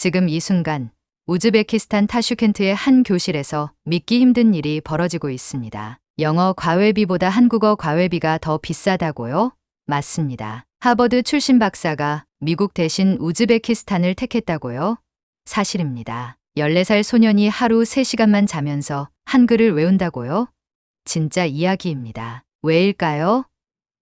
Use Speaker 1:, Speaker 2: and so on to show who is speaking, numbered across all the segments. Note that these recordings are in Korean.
Speaker 1: 지금 이 순간 우즈베키스탄 타슈켄트의 한 교실에서 믿기 힘든 일이 벌어지고 있습니다. 영어 과외비보다 한국어 과외비가 더 비싸다고요? 맞습니다. 하버드 출신 박사가 미국 대신 우즈베키스탄을 택했다고요? 사실입니다. 14살 소년이 하루 3시간만 자면서 한글을 외운다고요? 진짜 이야기입니다. 왜일까요?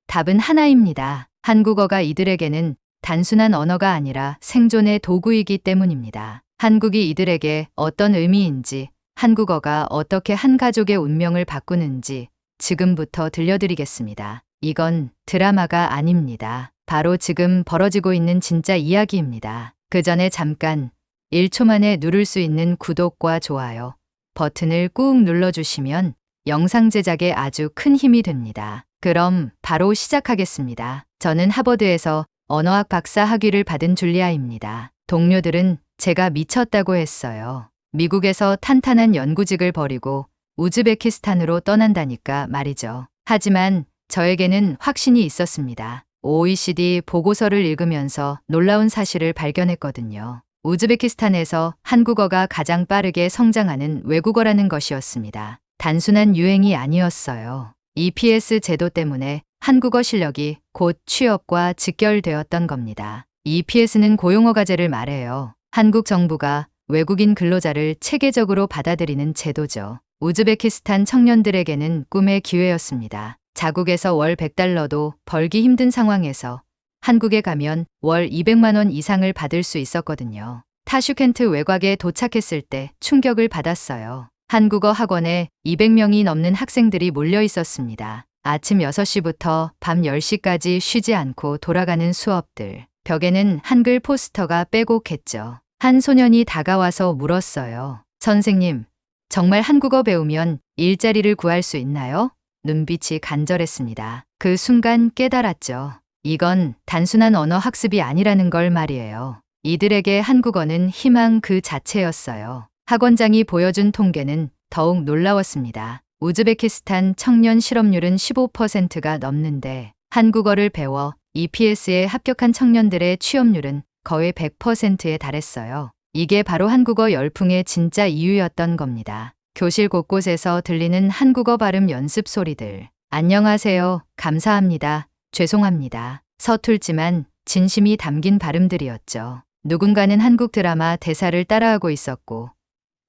Speaker 1: 답은 하나입니다. 한국어가 이들에게는 단순한 언어가 아니라 생존의 도구이기 때문입니다. 한국이 이들에게 어떤 의미인지, 한국어가 어떻게 한 가족의 운명을 바꾸는지 지금부터 들려드리겠습니다. 이건 드라마가 아닙니다. 바로 지금 벌어지고 있는 진짜 이야기입니다. 그 전에 잠깐 1초 만에 누를 수 있는 구독과 좋아요 버튼을 꾹 눌러주시면 영상 제작에 아주 큰 힘이 됩니다. 그럼 바로 시작하겠습니다. 저는 하버드에서 언어학 박사 학위를 받은 줄리아입니다. 동료들은 제가 미쳤다고 했어요. 미국에서 탄탄한 연구직을 버리고 우즈베키스탄으로 떠난다니까 말이죠. 하지만 저에게는 확신이 있었습니다. OECD 보고서를 읽으면서 놀라운 사실을 발견했거든요. 우즈베키스탄에서 한국어가 가장 빠르게 성장하는 외국어라는 것이었습니다. 단순한 유행이 아니었어요. EPS 제도 때문에 한국어 실력이 곧 취업과 직결되었던 겁니다. EPS는 고용허가제를 말해요. 한국 정부가 외국인 근로자를 체계적으로 받아들이는 제도죠. 우즈베키스탄 청년들에게는 꿈의 기회였습니다. 자국에서 월 100달러도 벌기 힘든 상황에서 한국에 가면 월 200만 원 이상을 받을 수 있었거든요. 타슈켄트 외곽에 도착했을 때 충격을 받았어요. 한국어 학원에 200명이 넘는 학생들이 몰려 있었습니다. 아침 6시부터 밤 10시까지 쉬지 않고 돌아가는 수업들. 벽에는 한글 포스터가 빼곡했죠. 한 소년이 다가와서 물었어요. 선생님, 정말 한국어 배우면 일자리를 구할 수 있나요? 눈빛이 간절했습니다. 그 순간 깨달았죠. 이건 단순한 언어 학습이 아니라는 걸 말이에요. 이들에게 한국어는 희망 그 자체였어요. 학원장이 보여준 통계는 더욱 놀라웠습니다. 우즈베키스탄 청년 실업률은 15%가 넘는데 한국어를 배워 EPS에 합격한 청년들의 취업률은 거의 100%에 달했어요. 이게 바로 한국어 열풍의 진짜 이유였던 겁니다. 교실 곳곳에서 들리는 한국어 발음 연습 소리들. 안녕하세요. 감사합니다. 죄송합니다. 서툴지만 진심이 담긴 발음들이었죠. 누군가는 한국 드라마 대사를 따라하고 있었고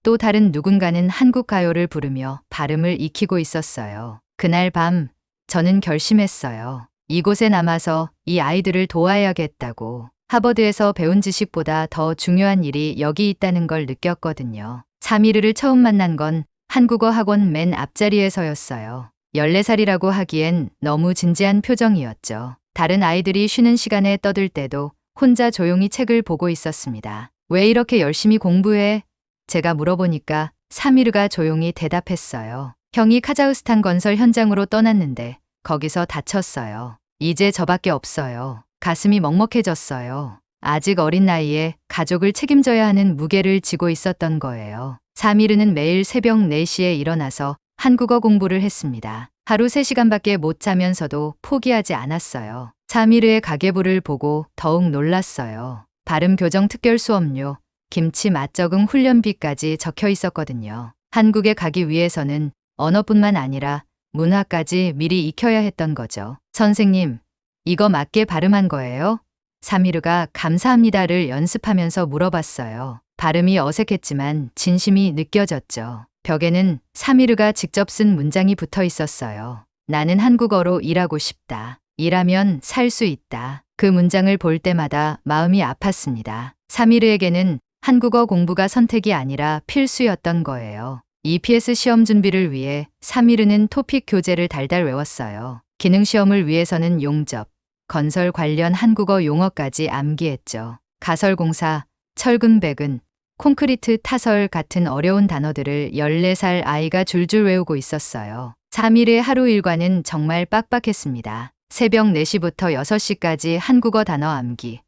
Speaker 1: 또 다른 누군가는 한국 가요를 부르며 발음을 익히고 있었어요. 그날 밤 저는 결심했어요. 이곳에 남아서 이 아이들을 도와야겠다고. 하버드에서 배운 지식보다 더 중요한 일이 여기 있다는 걸 느꼈거든요. 사미르를 처음 만난 건 한국어 학원 맨 앞자리에서였어요. 14살이라고 하기엔 너무 진지한 표정이었죠. 다른 아이들이 쉬는 시간에 떠들 때도 혼자 조용히 책을 보고 있었습니다. 왜 이렇게 열심히 공부해? 제가 물어보니까 사미르가 조용히 대답했어요. 형이 카자흐스탄 건설 현장으로 떠났는데 거기서 다쳤어요. 이제 저밖에 없어요. 가슴이 먹먹해졌어요. 아직 어린 나이에 가족을 책임져야 하는 무게를 지고 있었던 거예요. 사미르는 매일 새벽 4시에 일어나서 한국어 공부를 했습니다. 하루 3시간밖에 못 자면서도 포기하지 않았어요. 사미르의 가계부를 보고 더욱 놀랐어요. 발음 교정 특별 수업료, 김치 맛 적응 훈련비까지 적혀 있었거든요. 한국에 가기 위해서는 언어뿐만 아니라 문화까지 미리 익혀야 했던 거죠. 선생님, 이거 맞게 발음한 거예요? 사미르가 감사합니다를 연습하면서 물어봤어요. 발음이 어색했지만 진심이 느껴졌죠. 벽에는 사미르가 직접 쓴 문장이 붙어 있었어요. 나는 한국어로 일하고 싶다. 일하면 살 수 있다. 그 문장을 볼 때마다 마음이 아팠습니다. 사미르에게는 한국어 공부가 선택이 아니라 필수였던 거예요. EPS 시험 준비를 위해 사미르는 토픽 교재를 달달 외웠어요. 기능 시험을 위해서는 용접, 건설 관련 한국어 용어까지 암기했죠. 가설공사, 철근 배근, 콘크리트 타설 같은 어려운 단어들을 14살 아이가 줄줄 외우고 있었어요. 3일의 하루 일과는 정말 빡빡했습니다. 새벽 4시부터 6시까지 한국어 단어 암기,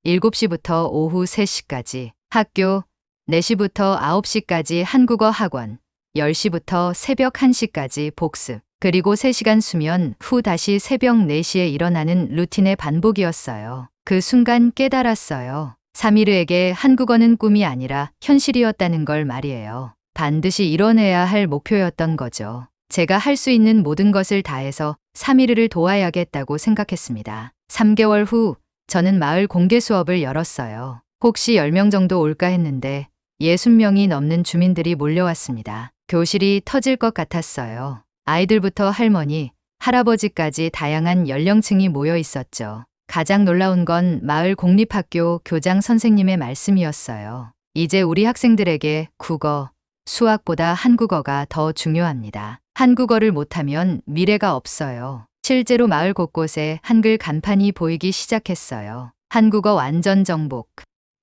Speaker 1: 7시부터 오후 3시까지 학교, 4시부터 9시까지 한국어 학원, 10시부터 새벽 1시까지 복습, 그리고 3시간 수면 후 다시 새벽 4시에 일어나는 루틴의 반복이었어요. 그 순간 깨달았어요. 사미르에게 한국어는 꿈이 아니라 현실이었다는 걸 말이에요. 반드시 이뤄내야 할 목표였던 거죠. 제가 할 수 있는 모든 것을 다해서 사미르를 도와야겠다고 생각했습니다. 3개월 후 저는 마을 공개 수업을 열었어요. 혹시 10명 정도 올까 했는데 60명이 넘는 주민들이 몰려왔습니다. 교실이 터질 것 같았어요. 아이들부터 할머니, 할아버지까지 다양한 연령층이 모여 있었죠. 가장 놀라운 건 마을 공립학교 교장 선생님의 말씀이었어요. 이제 우리 학생들에게 국어, 수학보다 한국어가 더 중요합니다. 한국어를 못하면 미래가 없어요. 실제로 마을 곳곳에 한글 간판이 보이기 시작했어요. 한국어 완전 정복,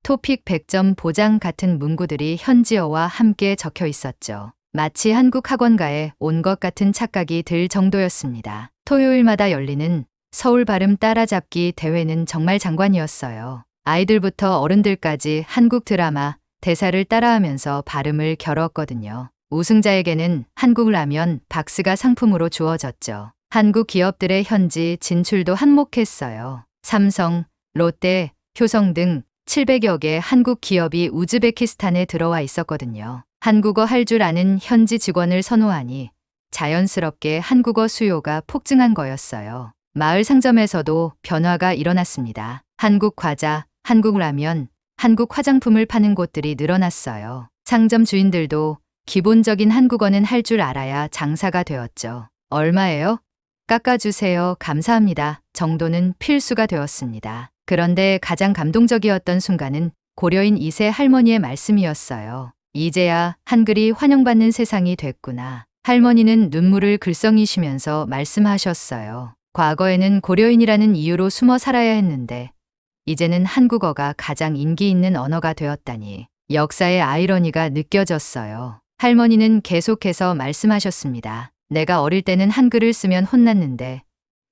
Speaker 1: 토픽 100점 보장 같은 문구들이 현지어와 함께 적혀 있었죠. 마치 한국 학원가에 온 것 같은 착각이 들 정도였습니다. 토요일마다 열리는 서울 발음 따라잡기 대회는 정말 장관이었어요. 아이들부터 어른들까지 한국 드라마, 대사를 따라하면서 발음을 겨뤘거든요. 우승자에게는 한국 라면 박스가 상품으로 주어졌죠. 한국 기업들의 현지 진출도 한몫했어요. 삼성, 롯데, 효성 등 700여 개 한국 기업이 우즈베키스탄에 들어와 있었거든요. 한국어 할 줄 아는 현지 직원을 선호하니 자연스럽게 한국어 수요가 폭증한 거였어요. 마을 상점에서도 변화가 일어났습니다. 한국 과자, 한국 라면, 한국 화장품을 파는 곳들이 늘어났어요. 상점 주인들도 기본적인 한국어는 할 줄 알아야 장사가 되었죠. 얼마예요? 깎아주세요. 감사합니다. 정도는 필수가 되었습니다. 그런데 가장 감동적이었던 순간은 고려인 2세 할머니의 말씀이었어요. 이제야 한글이 환영받는 세상이 됐구나. 할머니는 눈물을 글썽이시면서 말씀하셨어요. 과거에는 고려인이라는 이유로 숨어 살아야 했는데 이제는 한국어가 가장 인기 있는 언어가 되었다니 역사의 아이러니가 느껴졌어요. 할머니는 계속해서 말씀하셨습니다. 내가 어릴 때는 한글을 쓰면 혼났는데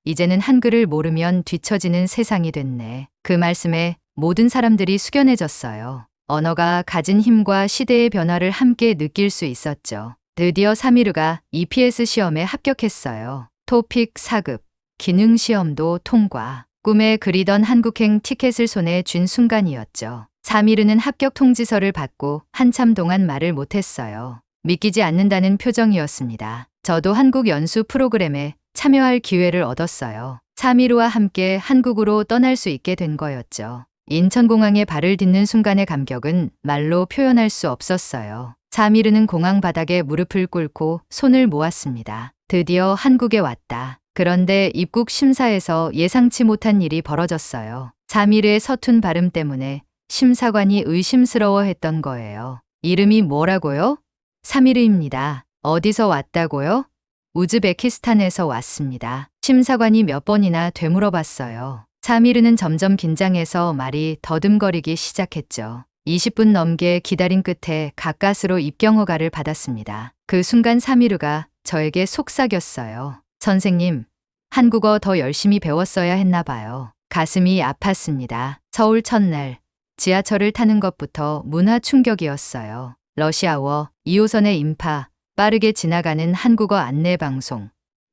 Speaker 1: 이제는 한글을 모르면 뒤처지는 세상이 됐네. 그 말씀에 모든 사람들이 숙연해졌어요. 언어가 가진 힘과 시대의 변화를 함께 느낄 수 있었죠. 드디어 사미르가 EPS 시험에 합격했어요. 토픽 4급, 기능 시험도 통과. 꿈에 그리던 한국행 티켓을 손에 쥔 순간이었죠. 사미르는 합격 통지서를 받고 한참 동안 말을 못했어요. 믿기지 않는다는 표정이었습니다. 저도 한국 연수 프로그램에 참여할 기회를 얻었어요. 사미르와 함께 한국으로 떠날 수 있게 된 거였죠. 인천공항에 발을 딛는 순간의 감격은 말로 표현할 수 없었어요. 사미르는 공항 바닥에 무릎을 꿇고 손을 모았습니다. 드디어 한국에 왔다. 그런데 입국 심사에서 예상치 못한 일이 벌어졌어요. 사미르의 서툰 발음 때문에 심사관이 의심스러워했던 거예요. 이름이 뭐라고요? 사미르입니다. 어디서 왔다고요? 우즈베키스탄에서 왔습니다. 심사관이 몇 번이나 되물어봤어요. 사미르는 점점 긴장해서 말이 더듬거리기 시작했죠. 20분 넘게 기다린 끝에 가까스로 입경 허가를 받았습니다. 그 순간 사미르가 저에게 속삭였어요. 선생님, 한국어 더 열심히 배웠어야 했나 봐요. 가슴이 아팠습니다. 서울 첫날, 지하철을 타는 것부터 문화 충격이었어요. 러시아워, 2호선의 인파, 빠르게 지나가는 한국어 안내방송,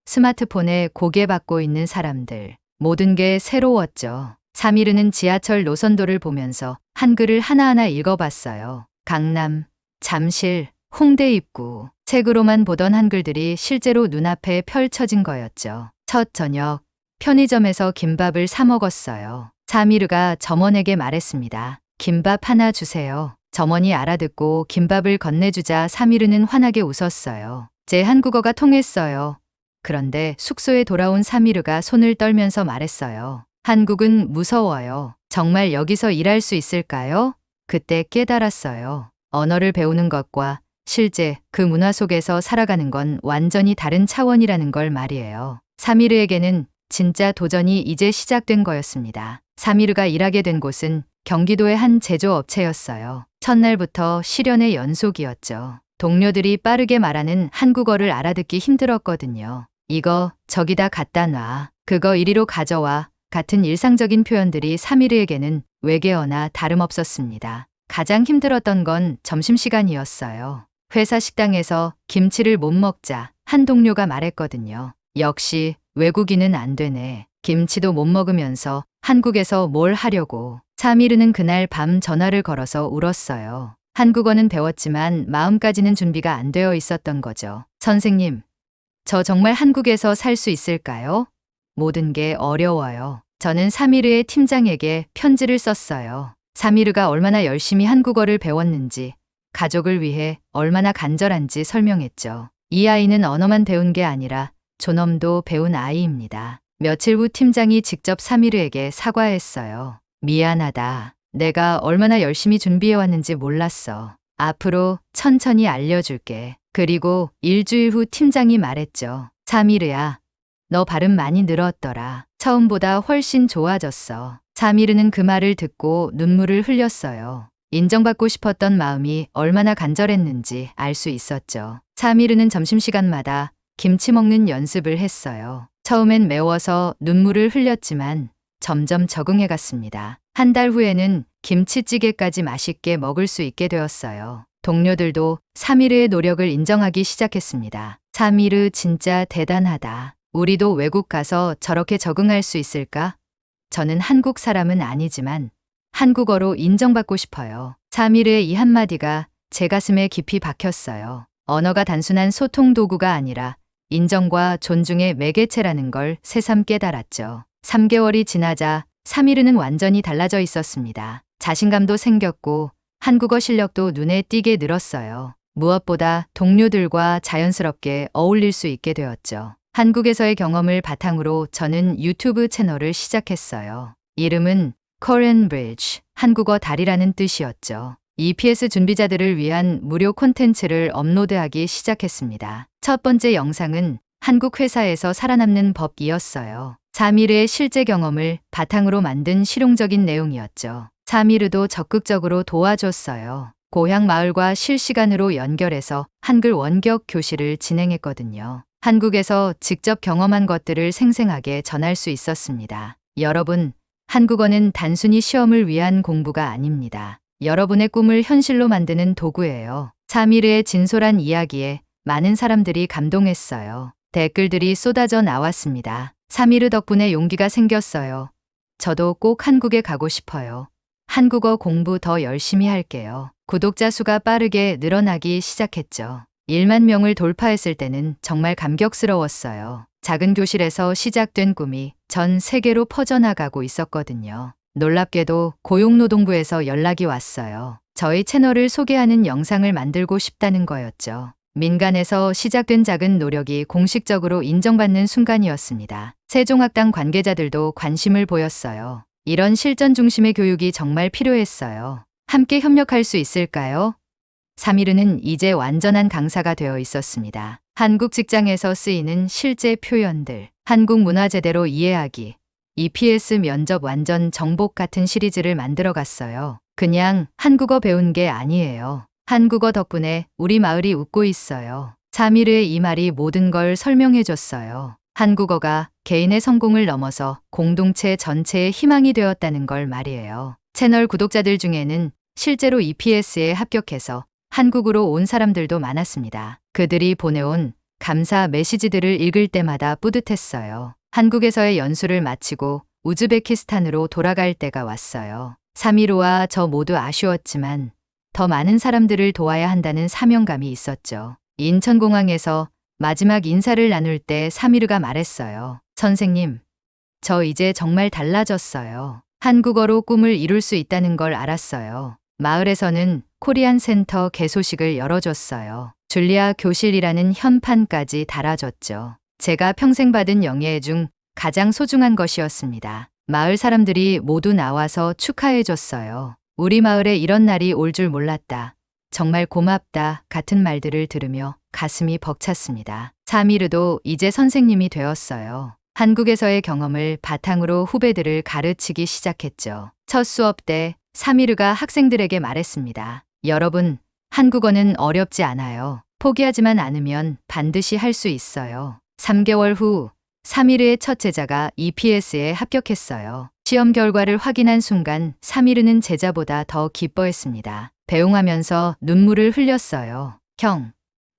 Speaker 1: 스마트폰에 고개 받고 있는 사람들, 모든 게 새로웠죠. 사미르는 지하철 노선도를 보면서 한글을 하나하나 읽어봤어요. 강남, 잠실, 홍대 입구. 책으로만 보던 한글들이 실제로 눈앞에 펼쳐진 거였죠. 첫 저녁, 편의점에서 김밥을 사 먹었어요. 사미르가 점원에게 말했습니다. 김밥 하나 주세요. 점원이 알아듣고 김밥을 건네주자 사미르는 환하게 웃었어요. 제 한국어가 통했어요. 그런데 숙소에 돌아온 사미르가 손을 떨면서 말했어요. 한국은 무서워요. 정말 여기서 일할 수 있을까요? 그때 깨달았어요. 언어를 배우는 것과 실제 그 문화 속에서 살아가는 건 완전히 다른 차원이라는 걸 말이에요. 사미르에게는 진짜 도전이 이제 시작된 거였습니다. 사미르가 일하게 된 곳은 경기도의 한 제조업체였어요. 첫날부터 시련의 연속이었죠. 동료들이 빠르게 말하는 한국어를 알아듣기 힘들었거든요. 이거 저기다 갖다 놔. 그거 이리로 가져와. 같은 일상적인 표현들이 사미르에게는 외계어나 다름없었습니다. 가장 힘들었던 건 점심시간이었어요. 회사 식당에서 김치를 못 먹자 한 동료가 말했거든요. 역시 외국인은 안 되네. 김치도 못 먹으면서 한국에서 뭘 하려고. 사미르는 그날 밤 전화를 걸어서 울었어요. 한국어는 배웠지만 마음까지는 준비가 안 되어 있었던 거죠. 선생님, 저 정말 한국에서 살 수 있을까요? 모든 게 어려워요. 저는 사미르의 팀장에게 편지를 썼어요. 사미르가 얼마나 열심히 한국어를 배웠는지, 가족을 위해 얼마나 간절한지 설명했죠. 이 아이는 언어만 배운 게 아니라 존엄도 배운 아이입니다. 며칠 후 팀장이 직접 사미르에게 사과했어요. 미안하다. 내가 얼마나 열심히 준비해왔는지 몰랐어. 앞으로 천천히 알려줄게. 그리고 일주일 후 팀장이 말했죠. 사미르야, 너 발음 많이 늘었더라. 처음보다 훨씬 좋아졌어. 사미르는 그 말을 듣고 눈물을 흘렸어요. 인정받고 싶었던 마음이 얼마나 간절했는지 알 수 있었죠. 사미르는 점심시간마다 김치 먹는 연습을 했어요. 처음엔 매워서 눈물을 흘렸지만 점점 적응해 갔습니다. 한 달 후에는 김치찌개까지 맛있게 먹을 수 있게 되었어요. 동료들도 사미르의 노력을 인정하기 시작했습니다. 사미르 진짜 대단하다. 우리도 외국 가서 저렇게 적응할 수 있을까? 저는 한국 사람은 아니지만 한국어로 인정받고 싶어요. 사미르의 이 한마디가 제 가슴에 깊이 박혔어요. 언어가 단순한 소통 도구가 아니라 인정과 존중의 매개체라는 걸 새삼 깨달았죠. 3개월이 지나자 사미르는 완전히 달라져 있었습니다. 자신감도 생겼고 한국어 실력도 눈에 띄게 늘었어요. 무엇보다 동료들과 자연스럽게 어울릴 수 있게 되었죠. 한국에서의 경험을 바탕으로 저는 유튜브 채널을 시작했어요. 이름은 Korean Bridge, 한국어 다리라는 뜻이었죠. EPS 준비자들을 위한 무료 콘텐츠를 업로드하기 시작했습니다. 첫 번째 영상은 한국 회사에서 살아남는 법이었어요. 사미르의 실제 경험을 바탕으로 만든 실용적인 내용이었죠. 사미르도 적극적으로 도와줬어요. 고향 마을과 실시간으로 연결해서 한글 원격 교실을 진행했거든요. 한국에서 직접 경험한 것들을 생생하게 전할 수 있었습니다. 여러분, 한국어는 단순히 시험을 위한 공부가 아닙니다. 여러분의 꿈을 현실로 만드는 도구예요. 사미르의 진솔한 이야기에 많은 사람들이 감동했어요. 댓글들이 쏟아져 나왔습니다. 사미르 덕분에 용기가 생겼어요. 저도 꼭 한국에 가고 싶어요. 한국어 공부 더 열심히 할게요. 구독자 수가 빠르게 늘어나기 시작했죠. 1만 명을 돌파했을 때는 정말 감격스러웠어요. 작은 교실에서 시작된 꿈이 전 세계로 퍼져나가고 있었거든요. 놀랍게도 고용노동부에서 연락이 왔어요. 저희 채널을 소개하는 영상을 만들고 싶다는 거였죠. 민간에서 시작된 작은 노력이 공식적으로 인정받는 순간이었습니다. 세종학당 관계자들도 관심을 보였어요. 이런 실전 중심의 교육이 정말 필요했어요. 함께 협력할 수 있을까요? 사미르는 이제 완전한 강사가 되어 있었습니다. 한국 직장에서 쓰이는 실제 표현들, 한국 문화 제대로 이해하기, EPS 면접 완전 정복 같은 시리즈를 만들어 갔어요. 그냥 한국어 배운 게 아니에요. 한국어 덕분에 우리 마을이 웃고 있어요. 사미르의 이 말이 모든 걸 설명해 줬어요. 한국어가 개인의 성공을 넘어서 공동체 전체의 희망이 되었다는 걸 말이에요. 채널 구독자들 중에는 실제로 EPS에 합격해서 한국으로 온 사람들도 많았습니다. 그들이 보내온 감사 메시지들을 읽을 때마다 뿌듯했어요. 한국에서의 연수를 마치고 우즈베키스탄으로 돌아갈 때가 왔어요. 사미르와 저 모두 아쉬웠지만 더 많은 사람들을 도와야 한다는 사명감이 있었죠. 인천공항에서 마지막 인사를 나눌 때 사미르가 말했어요. 선생님, 저 이제 정말 달라졌어요. 한국어로 꿈을 이룰 수 있다는 걸 알았어요. 마을에서는 코리안 센터 개소식을 열어줬어요. 줄리아 교실이라는 현판까지 달아줬죠. 제가 평생 받은 영예 중 가장 소중한 것이었습니다. 마을 사람들이 모두 나와서 축하해줬어요. 우리 마을에 이런 날이 올 줄 몰랐다. 정말 고맙다 같은 말들을 들으며 가슴이 벅찼습니다. 사미르도 이제 선생님이 되었어요. 한국에서의 경험을 바탕으로 후배들을 가르치기 시작했죠. 첫 수업 때 사미르가 학생들에게 말했습니다. 여러분, 한국어는 어렵지 않아요. 포기하지만 않으면 반드시 할 수 있어요. 3개월 후 사미르의 첫 제자가 EPS에 합격했어요. 시험 결과를 확인한 순간 사미르는 제자보다 더 기뻐했습니다. 배웅하면서 눈물을 흘렸어요. 형,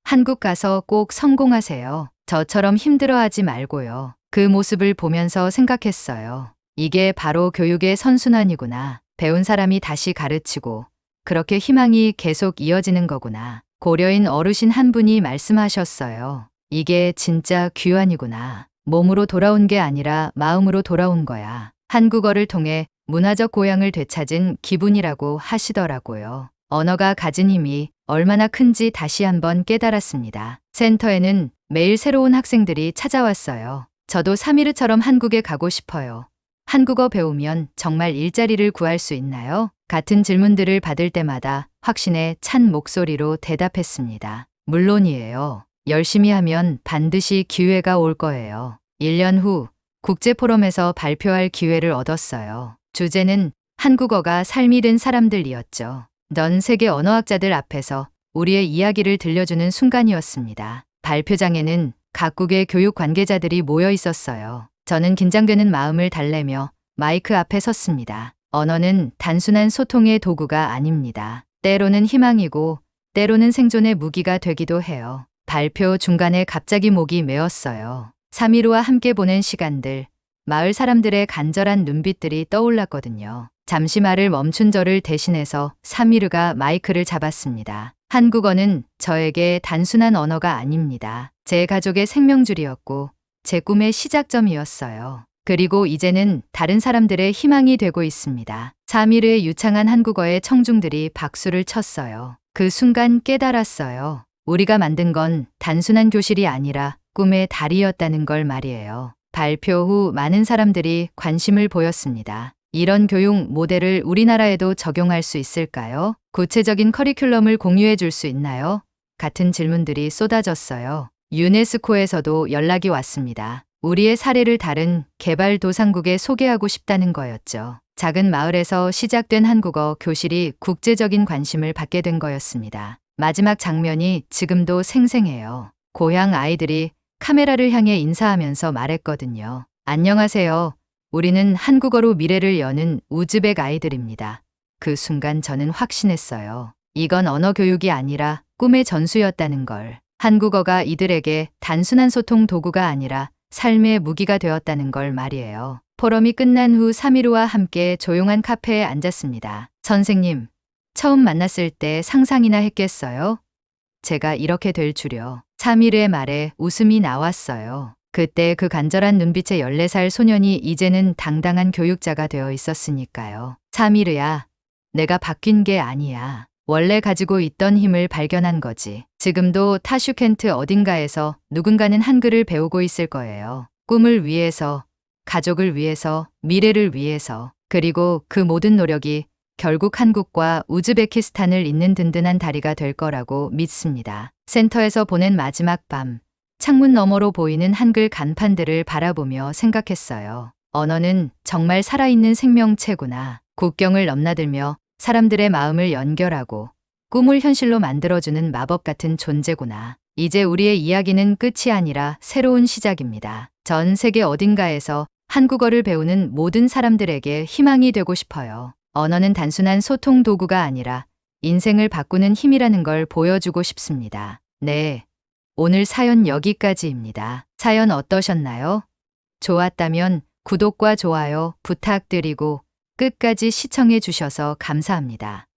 Speaker 1: 한국 가서 꼭 성공하세요. 저처럼 힘들어하지 말고요. 그 모습을 보면서 생각했어요. 이게 바로 교육의 선순환이구나. 배운 사람이 다시 가르치고 그렇게 희망이 계속 이어지는 거구나. 고려인 어르신 한 분이 말씀하셨어요. 이게 진짜 귀환이구나. 몸으로 돌아온 게 아니라 마음으로 돌아온 거야. 한국어를 통해 문화적 고향을 되찾은 기분이라고 하시더라고요. 언어가 가진 힘이 얼마나 큰지 다시 한번 깨달았습니다. 센터에는 매일 새로운 학생들이 찾아왔어요. 저도 사미르처럼 한국에 가고 싶어요. 한국어 배우면 정말 일자리를 구할 수 있나요? 같은 질문들을 받을 때마다 확신에 찬 목소리로 대답했습니다. 물론이에요. 열심히 하면 반드시 기회가 올 거예요. 1년 후 국제포럼에서 발표할 기회를 얻었어요. 주제는 한국어가 삶이 된 사람들이었죠. 전 세계 언어학자들 앞에서 우리의 이야기를 들려주는 순간이었습니다. 발표장에는 각국의 교육 관계자들이 모여 있었어요. 저는 긴장되는 마음을 달래며 마이크 앞에 섰습니다. 언어는 단순한 소통의 도구가 아닙니다. 때로는 희망이고 때로는 생존의 무기가 되기도 해요. 발표 중간에 갑자기 목이 메었어요. 사미르와 함께 보낸 시간들, 마을 사람들의 간절한 눈빛들이 떠올랐거든요. 잠시 말을 멈춘 저를 대신해서 사미르가 마이크를 잡았습니다. 한국어는 저에게 단순한 언어가 아닙니다. 제 가족의 생명줄이었고 제 꿈의 시작점이었어요. 그리고 이제는 다른 사람들의 희망이 되고 있습니다. 사미르의 유창한 한국어의 청중들이 박수를 쳤어요. 그 순간 깨달았어요. 우리가 만든 건 단순한 교실이 아니라 꿈의 달이었다는 걸 말이에요. 발표 후 많은 사람들이 관심을 보였습니다. 이런 교육 모델을 우리나라에도 적용할 수 있을까요? 구체적인 커리큘럼을 공유해 줄 수 있나요? 같은 질문들이 쏟아졌어요. 유네스코에서도 연락이 왔습니다. 우리의 사례를 다른 개발도상국에 소개하고 싶다는 거였죠. 작은 마을에서 시작된 한국어 교실이 국제적인 관심을 받게 된 거였습니다. 마지막 장면이 지금도 생생해요. 고향 아이들이 카메라를 향해 인사하면서 말했거든요. 안녕하세요. 우리는 한국어로 미래를 여는 우즈벡 아이들입니다. 그 순간 저는 확신했어요. 이건 언어 교육이 아니라 꿈의 전수였다는 걸. 한국어가 이들에게 단순한 소통 도구가 아니라 삶의 무기가 되었다는 걸 말이에요. 포럼이 끝난 후 사미르와 함께 조용한 카페에 앉았습니다. 선생님, 처음 만났을 때 상상이나 했겠어요? 제가 이렇게 될 줄요. 사미르의 말에 웃음이 나왔어요. 그때 그 간절한 눈빛의 14살 소년이 이제는 당당한 교육자가 되어 있었으니까요. 사미르야, 내가 바뀐 게 아니야. 원래 가지고 있던 힘을 발견한 거지. 지금도 타슈켄트 어딘가에서 누군가는 한글을 배우고 있을 거예요. 꿈을 위해서, 가족을 위해서, 미래를 위해서. 그리고 그 모든 노력이 결국 한국과 우즈베키스탄을 잇는 든든한 다리가 될 거라고 믿습니다. 센터에서 보낸 마지막 밤, 창문 너머로 보이는 한글 간판들을 바라보며 생각했어요. 언어는 정말 살아있는 생명체구나. 국경을 넘나들며 사람들의 마음을 연결하고 꿈을 현실로 만들어주는 마법 같은 존재구나. 이제 우리의 이야기는 끝이 아니라 새로운 시작입니다. 전 세계 어딘가에서 한국어를 배우는 모든 사람들에게 희망이 되고 싶어요. 언어는 단순한 소통 도구가 아니라 인생을 바꾸는 힘이라는 걸 보여주고 싶습니다. 네. 오늘 사연 여기까지입니다. 사연 어떠셨나요? 좋았다면 구독과 좋아요 부탁드리고 끝까지 시청해 주셔서 감사합니다.